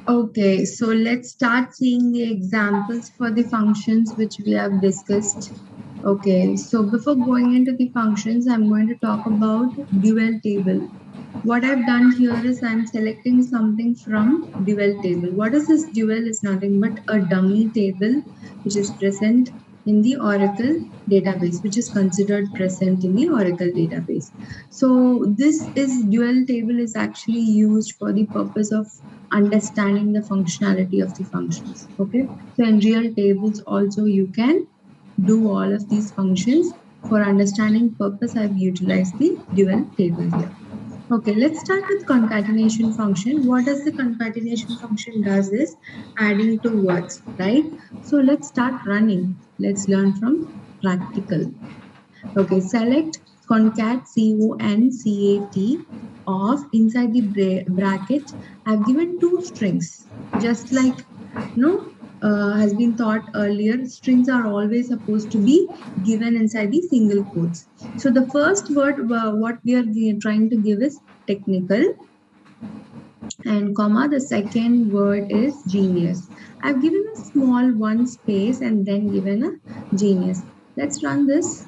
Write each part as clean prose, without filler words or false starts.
Okay, so let's start seeing the examples for the functions which we have discussed. Okay, so before going into the functions, I'm going to talk about dual table. What I've done here is I'm selecting something from dual table. What is this dual? Is nothing but a dummy table which is present in the Oracle database, which is considered present in the Oracle database. So this is dual table is actually used for the purpose of understanding the functionality of the functions. Okay, so in real tables also you can do all of these functions. For understanding purpose, I've utilized the dual table here. Okay, let's start with concatenation function. What does the concatenation function does is adding two words, right? So let's start running. Let's learn from practical. Okay, select concat concat of inside the bracket. I've given two strings, just like has been taught earlier. Strings are always supposed to be given inside the single quotes. So the first word what we are trying to give is technical, and comma the second word is genius. I've given a small one space and then given a genius. Let's run this.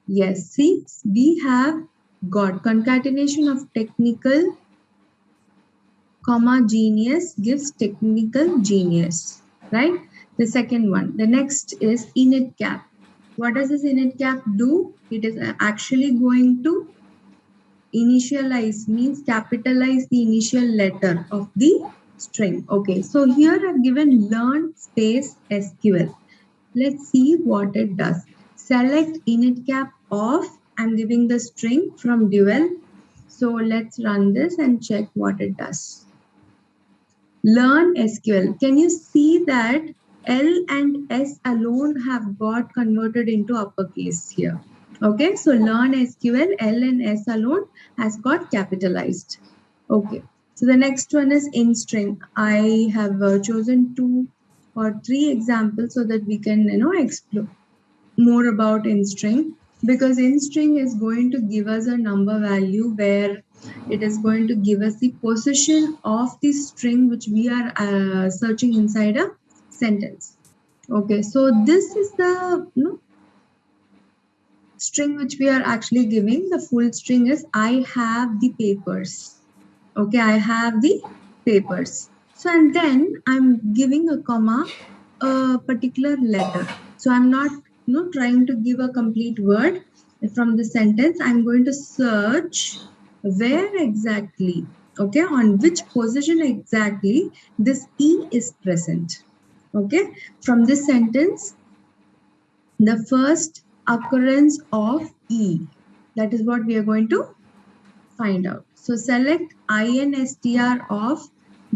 Yes, see, we have got concatenation of technical, comma, genius gives technical genius, right? The second one. The next is init cap. What does this init cap do? It is actually going to initialize, means capitalize the initial letter of the string. Okay, so here I've given learn space SQL. Let's see what it does. Select init cap of, I'm giving the string from dual. So let's run this and check what it does. Learn SQL. Can you see that L and S alone have got converted into uppercase here? Okay, so learn SQL, L and S alone has got capitalized. Okay, so the next one is in string. I have chosen 2 or 3 examples so that we can explore more about in string, because in string is going to give us a number value where it is going to give us the position of the string which we are searching inside a sentence. Okay, so this is the string which we are actually giving. The full string is I have the papers. Okay, I have the papers. So and then I'm giving a comma, a particular letter. So I'm not trying to give a complete word from the sentence. I'm going to search where exactly, okay, on which position exactly this E is present. Okay, from this sentence, the first occurrence of E. That is what we are going to find out. So select INSTR of,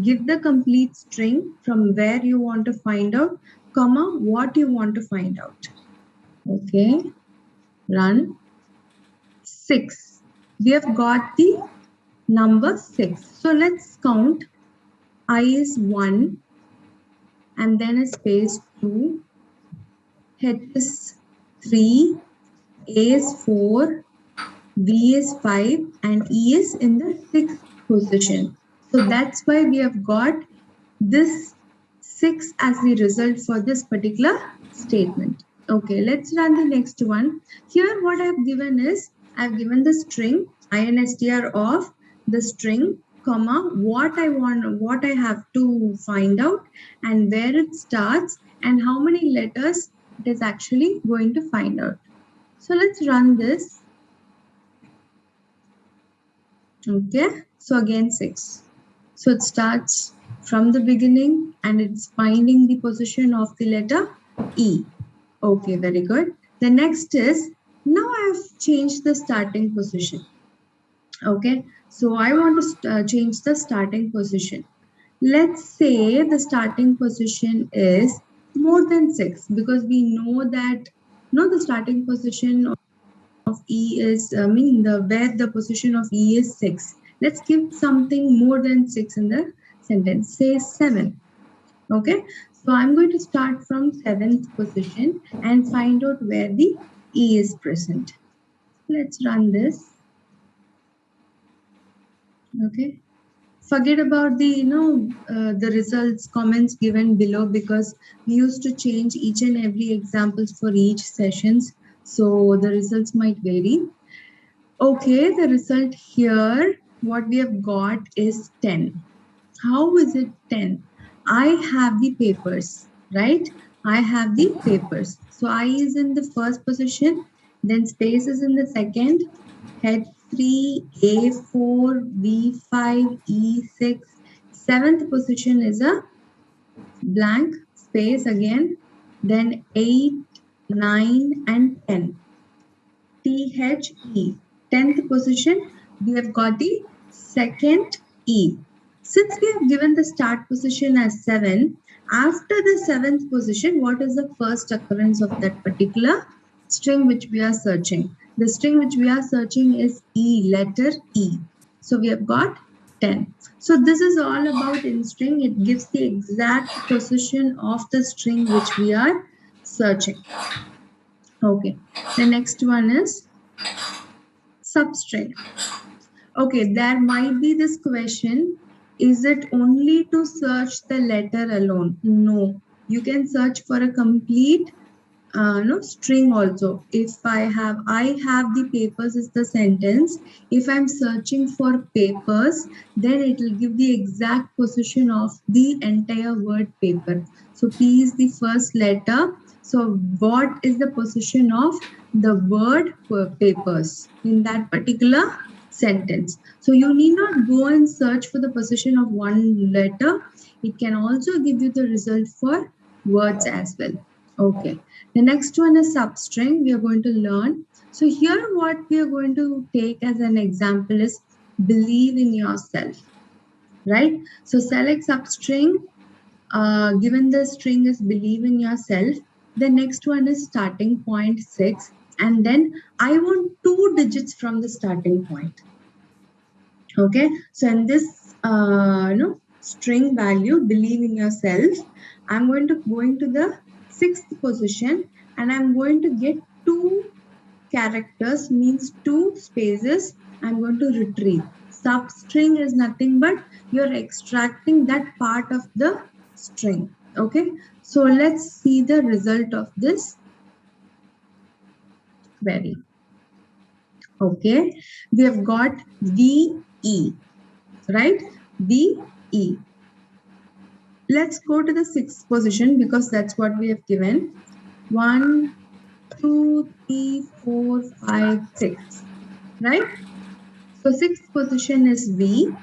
give the complete string from where you want to find out, comma, what you want to find out. Okay, run. 6. We have got the number 6. So let's count. I is 1 and then a space 2, H is 3, A is 4, V is 5 and E is in the 6th position. So that's why we have got this 6 as the result for this particular statement. Okay, let's run the next one. Here what I've given is, I've given the string INSTR of the string, comma, what I want, what I have to find out and where it starts and how many letters it is actually going to find out. So let's run this. Okay, so again 6. So it starts from the beginning and it's finding the position of the letter E. Okay, very good. The next is, now I have changed the starting position. Okay, so I want to change the starting position. Let's say the starting position is more than 6, because we know that the starting position of E is, I mean, where the position of E is 6. Let's give something more than 6 in the sentence. Say 7. Okay. So I'm going to start from 7th position and find out where the E is present. Let's run this. Okay. Forget about the the results comments given below, because we used to change each and every examples for each sessions, so the results might vary. Okay, the result here, what we have got is 10. How is it 10? I have the papers, right? I have the papers. So I is in the first position, then space is in the second, head 3, A4, B5, E6. Seventh position is a blank space again, then 8, 9, and 10. THE. 10th position, we have got the second E. Since we have given the start position as 7, after the 7th position, what is the first occurrence of that particular string which we are searching? The string which we are searching is E, letter E. So we have got 10. So this is all about in string. It gives the exact position of the string which we are searching. Okay, the next one is substring. Okay, there might be this question, is it only to search the letter alone? No, you can search for a complete string also. If I have the papers is the sentence. If I'm searching for papers, then it will give the exact position of the entire word paper. So P is the first letter. So what is the position of the word papers in that particular sentence? So you need not go and search for the position of one letter. It can also give you the result for words as well. Okay. The next one is substring. We are going to learn. So here what we are going to take as an example is believe in yourself, right? So select substring. Given the string is believe in yourself. The next one is starting point 6. And then I want 2 digits from the starting point. Okay. So in this, string value, believe in yourself, I'm going to the 6th position, and I'm going to get 2 characters, means 2 spaces. I'm going to retrieve. Substring is nothing but you're extracting that part of the string. Okay, so let's see the result of this query. Okay, we have got VE, right? VE. Let's go to the 6th position because that's what we have given. 1, 2, 3, 4, 5, 6, right? So 6th position is V.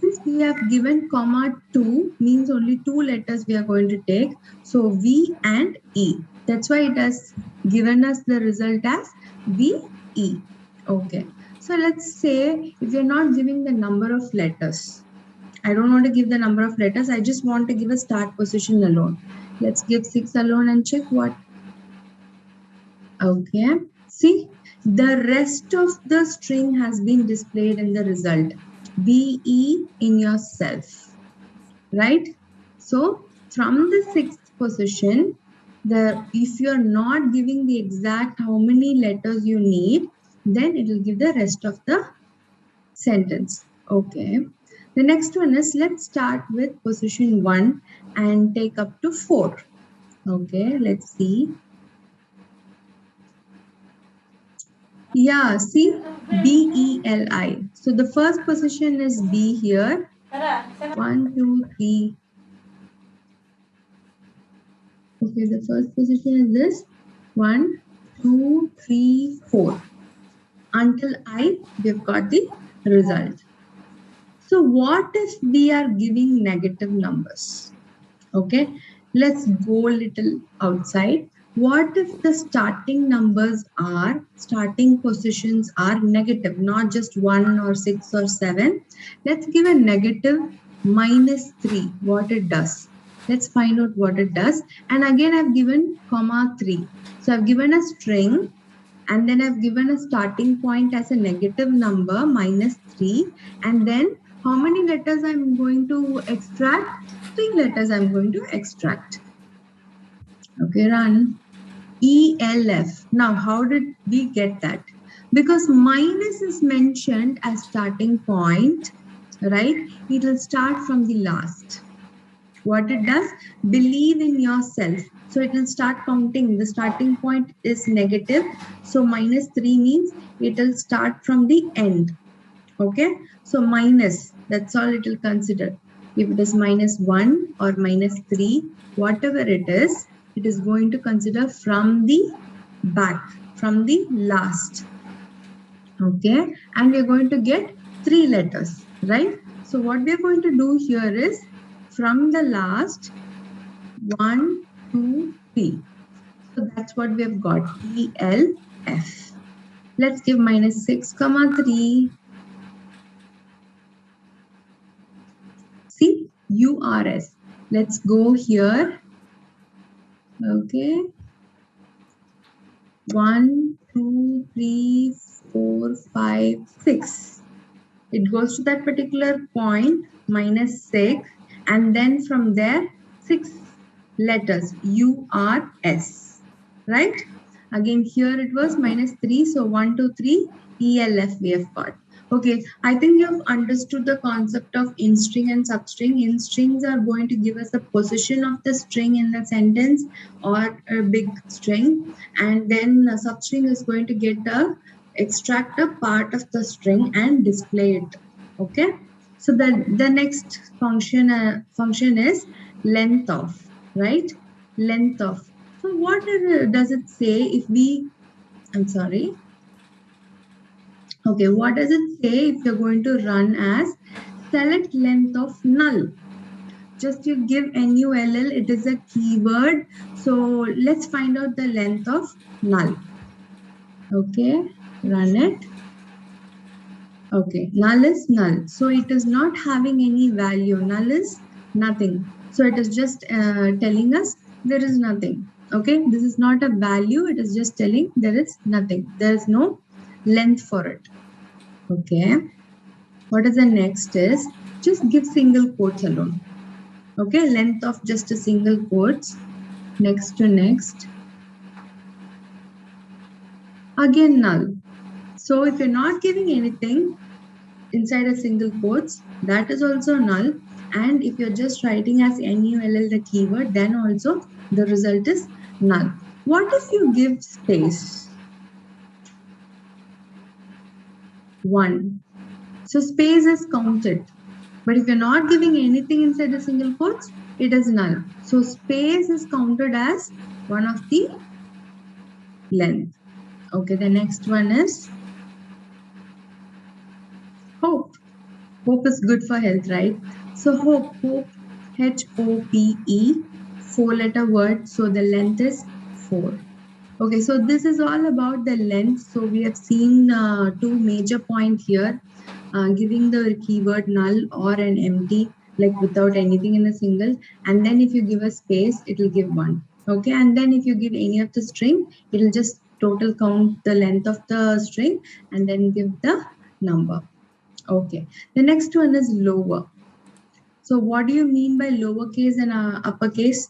Since we have given comma 2, means only 2 letters we are going to take. So V and E. That's why it has given us the result as VE. Okay. So let's say if you're not giving the number of letters, I don't want to give the number of letters. I just want to give a start position alone. Let's give 6 alone and check what. Okay. See, the rest of the string has been displayed in the result. BE in yourself. Right? So from the 6th position, if you're not giving the exact how many letters you need, then it will give the rest of the sentence. Okay. The next one is, let's start with position 1 and take up to 4. Okay, let's see. Yeah, see, BELI. So the first position is B here. 1, 2, 3. Okay, the first position is this. 1, 2, 3, 4. Until I, we've got the result. So what if we are giving negative numbers? Okay, let's go a little outside. What if the starting positions are negative, not just 1 or 6 or 7? Let's give a negative -3, what it does. Let's find out what it does. And again, I've given comma 3. So I've given a string, and then I've given a starting point as a negative number, -3. And then how many letters I'm going to extract? 3 letters I'm going to extract. Okay, run. ELF. Now, how did we get that? Because minus is mentioned as starting point, right? It will start from the last. What it does, believe in yourself. So it will start counting. The starting point is negative. So -3 means it will start from the end. Okay. So minus, that's all it will consider. If it is -1 or -3, whatever it is going to consider from the back, from the last. Okay. And we're going to get 3 letters, right? So what we're going to do here is from the last 1, 2, 3. So that's what we have got, ELF. Let's give -6, 3. See, URS. Let's go here. Okay. 1, 2, 3, 4, 5, 6. It goes to that particular point, -6, and then from there, 6 letters, URS, right? Again, here it was -3, so 1, 2, 3, ELF we have got. Okay, I think you've understood the concept of in-string and substring. In-strings are going to give us the position of the string in the sentence or a big string, and then a substring is going to extract a part of the string and display it. Okay, so the next function is length of, right? Length of. So what does it say if we, I'm sorry. Okay, what does it say if you're going to run as select length of null? Just you give NULL, it is a keyword. So let's find out the length of null. Okay, run it. Okay, null is null. So it is not having any value. Null is nothing. So it is just telling us there is nothing. Okay, this is not a value. It is just telling there is nothing. There is no length for it. Okay, what is the next is just give single quotes alone. Okay, length of just a single quotes. Next to next. Again null. So if you're not giving anything inside a single quotes, that is also null. And if you're just writing as NULL the keyword, then also the result is null. What if you give space? 1. So space is counted. But if you're not giving anything inside the single quotes, it is null. So space is counted as one of the length. Okay, the next one is hope. Hope is good for health, right? So hope, HOPE, 4-letter word. So the length is 4. Okay, so this is all about the length. So we have seen 2 major points here, giving the keyword null or an empty, like without anything in a single. And then if you give a space, it will give 1. Okay, and then if you give any of the string, it will just total count the length of the string and then give the number. Okay, the next one is lower. So what do you mean by lowercase and uppercase?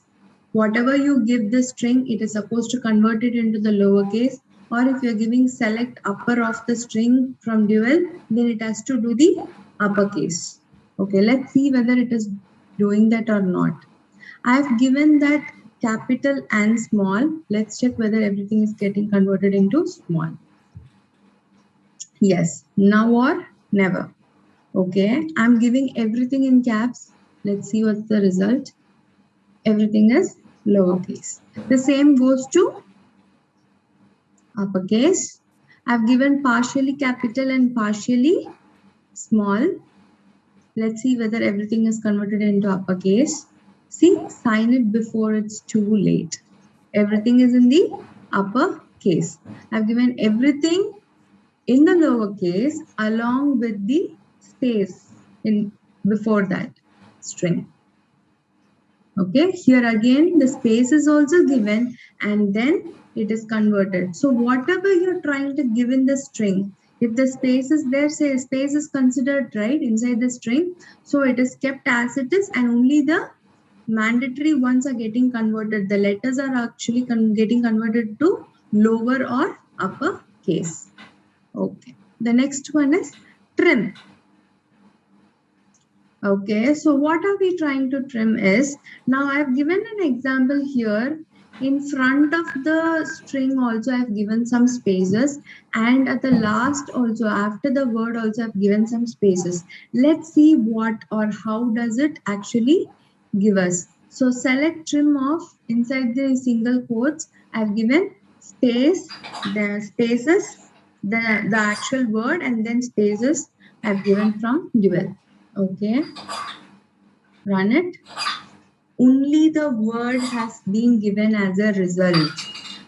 Whatever you give the string, it is supposed to convert it into the lowercase. Or if you're giving select upper of the string from dual, then it has to do the uppercase. Okay, let's see whether it is doing that or not. I have given that capital and small. Let's check whether everything is getting converted into small. Yes, now or never. Okay, I'm giving everything in caps. Let's see what's the result. Everything is lowercase. The same goes to uppercase. I've given partially capital and partially small. Let's see whether everything is converted into uppercase. See, sign it before it's too late. Everything is in the uppercase. I've given everything in the lowercase along with the space in before that string. Okay, here again the space is also given and then it is converted. So whatever you're trying to give in the string, if the space is there, say space is considered right inside the string, so it is kept as it is and only the mandatory ones are getting converted. The letters are actually getting converted to lower or upper case. Okay, the next one is trim. Okay, so what are we trying to trim is, now I've given an example here. In front of the string also I've given some spaces, and at the last also, after the word also I've given some spaces. Let's see what or how does it actually give us. So select trim off. Inside the single quotes I've given space, the spaces, the actual word, and then spaces I've given from dual. Okay, run it. Only the word has been given as a result.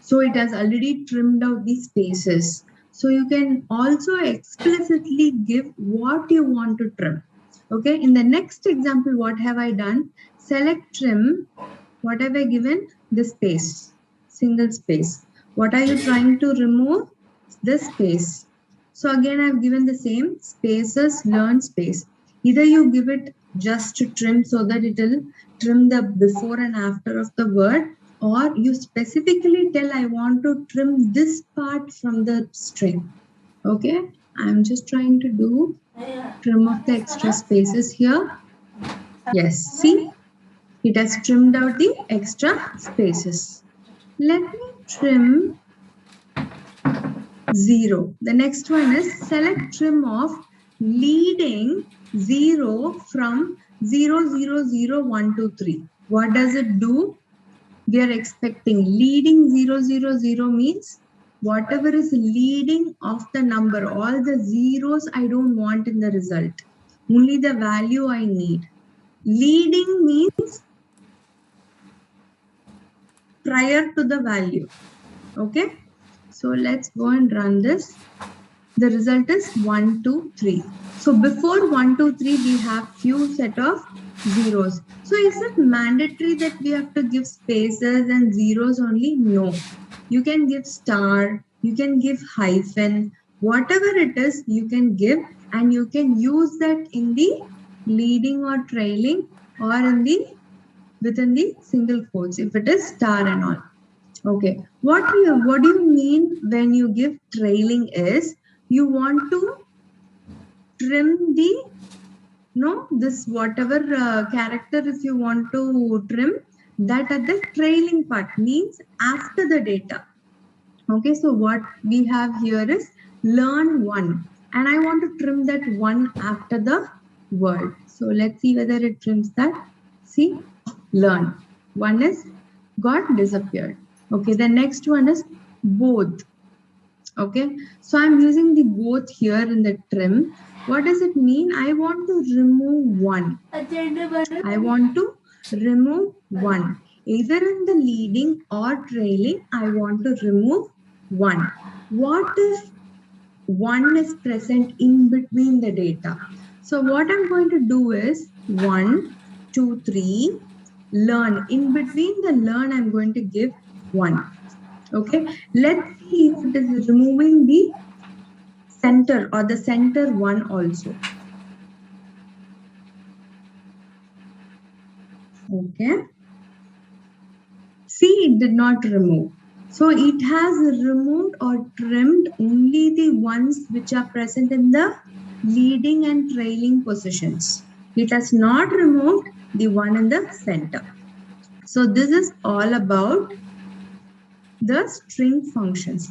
So it has already trimmed out the spaces. So you can also explicitly give what you want to trim. Okay, in the next example, what have I done? Select trim. What have I given? The space, single space. What are you trying to remove? The space. So again, I've given the same spaces, learn space. Either you give it just to trim so that it will trim the before and after of the word, or you specifically tell I want to trim this part from the string. Okay, I'm just trying to do trim of the extra spaces here. Yes, see, it has trimmed out the extra spaces. Let me trim 0. The next one is select trim of leading 0 from 0, 0, 0, 1, 2, 3. What does it do? We are expecting leading 0, 0, 0 means whatever is leading of the number, all the zeros I don't want in the result. Only the value I need. Leading means prior to the value. Okay. So let's go and run this. The result is 1, 2, 3. So before 1, 2, 3, we have few set of zeros. So is it mandatory that we have to give spaces and zeros only? No. You can give star, you can give hyphen, whatever it is you can give, and you can use that in the leading or trailing or in the within the single quotes if it is star and all. Okay, what do you mean when you give trailing is you want to trim the this whatever character if you want to trim that at the trailing part means after the data. Okay, so what we have here is learn one, and I want to trim that one after the word. So let's see whether it trims that. See, learn. One is got disappeared. Okay, the next one is both. Okay, so I'm using the both here in the trim. What does it mean? I want to remove one. I want to remove one. Either in the leading or trailing, I want to remove one. What if one is present in between the data? So what I'm going to do is 1, 2, 3, learn. In between the learn, I'm going to give 1. Okay, let's see if it is removing the center or the center one also. Okay, see, it did not remove. So it has removed or trimmed only the ones which are present in the leading and trailing positions. It has not removed the one in the center. So this is all about the string functions.